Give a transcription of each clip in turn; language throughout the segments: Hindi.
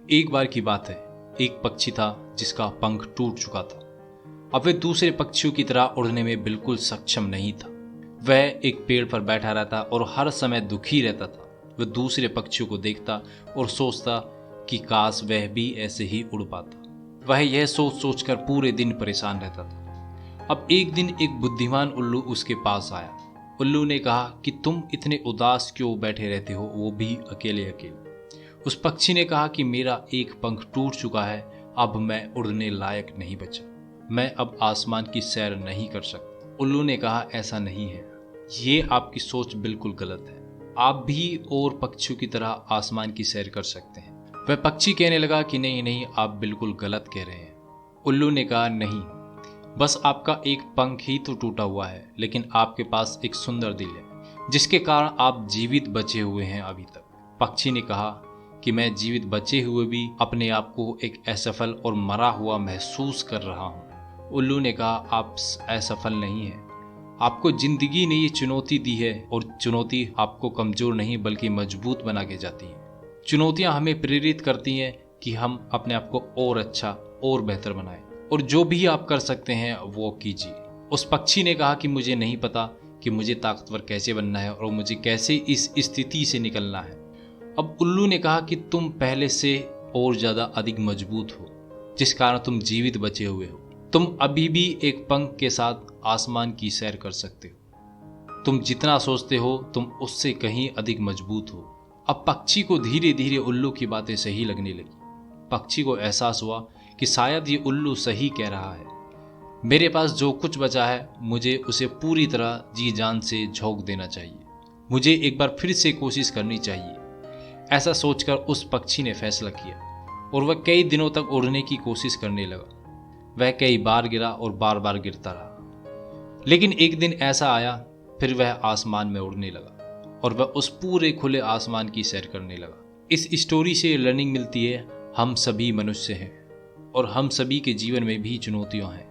एक बार की बात है, एक पक्षी था जिसका पंख टूट चुका था। अब वह दूसरे पक्षियों की तरह उड़ने में बिल्कुल सक्षम नहीं था। वह एक पेड़ पर बैठा रहता और हर समय दुखी रहता था। वह दूसरे पक्षियों को देखता और सोचता कि काश वह भी ऐसे ही उड़ पाता। वह यह सोच सोचकर पूरे दिन परेशान रहता था। अब एक दिन एक बुद्धिमान उल्लू उसके पास आया। उल्लू ने कहा कि तुम इतने उदास क्यों बैठे रहते हो, वो भी अकेले अकेले। उस पक्षी ने कहा कि मेरा एक पंख टूट चुका है, अब मैं उड़ने लायक नहीं बचा, मैं अब आसमान की सैर नहीं कर सकता। उल्लू ने कहा ऐसा नहीं है, ये आपकी सोच बिल्कुल गलत है। आप भी और पक्षियों की तरह आसमान की सैर कर सकते हैं। वह पक्षी कहने लगा कि नहीं नहीं, आप बिल्कुल गलत कह रहे हैं। उल्लू ने कहा नहीं, बस आपका एक पंख ही तो टूटा हुआ है, लेकिन आपके पास एक सुंदर दिल है जिसके कारण आप जीवित बचे हुए हैं अभी तक। पक्षी ने कहा कि मैं जीवित बचे हुए भी अपने आप को एक असफल और मरा हुआ महसूस कर रहा हूँ। उल्लू ने कहा आप असफल नहीं हैं, आपको जिंदगी ने ये चुनौती दी है और चुनौती आपको कमजोर नहीं बल्कि मजबूत बना के जाती है। चुनौतियां हमें प्रेरित करती हैं कि हम अपने आप को और अच्छा और बेहतर बनाएं, और जो भी आप कर सकते हैं वो कीजिए। उस पक्षी ने कहा कि मुझे नहीं पता कि मुझे ताकतवर कैसे बनना है और मुझे कैसे इस स्थिति से निकलना है। अब उल्लू ने कहा कि तुम पहले से और ज्यादा अधिक मजबूत हो, जिस कारण तुम जीवित बचे हुए हो। तुम अभी भी एक पंख के साथ आसमान की सैर कर सकते हो। तुम जितना सोचते हो तुम उससे कहीं अधिक मजबूत हो। अब पक्षी को धीरे धीरे उल्लू की बातें सही लगने लगी। पक्षी को एहसास हुआ कि शायद ये उल्लू सही कह रहा है। मेरे पास जो कुछ बचा है मुझे उसे पूरी तरह जी जान से झोंक देना चाहिए। मुझे एक बार फिर से कोशिश करनी चाहिए। ऐसा सोचकर उस पक्षी ने फैसला किया और वह कई दिनों तक उड़ने की कोशिश करने लगा। वह कई बार गिरा और बार बार गिरता रहा, लेकिन एक दिन ऐसा आया फिर वह आसमान में उड़ने लगा और वह उस पूरे खुले आसमान की सैर करने लगा। इस स्टोरी से लर्निंग मिलती है, हम सभी मनुष्य हैं और हम सभी के जीवन में भी चुनौतियां हैं,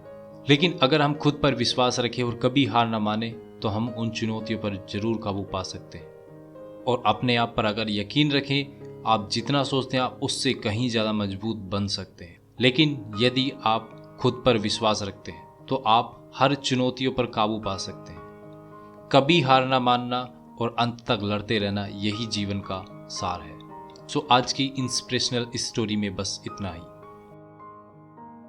लेकिन अगर हम खुद पर विश्वास रखें और कभी हार न माने तो हम उन चुनौतियों पर जरूर काबू पा सकते हैं। और अपने आप पर अगर यकीन रखें, आप जितना सोचते हैं आप उससे कहीं ज़्यादा मजबूत बन सकते हैं। लेकिन यदि आप खुद पर विश्वास रखते हैं तो आप हर चुनौतियों पर काबू पा सकते हैं। कभी हार ना मानना और अंत तक लड़ते रहना, यही जीवन का सार है। सो आज की इंस्पिरेशनल स्टोरी में बस इतना ही।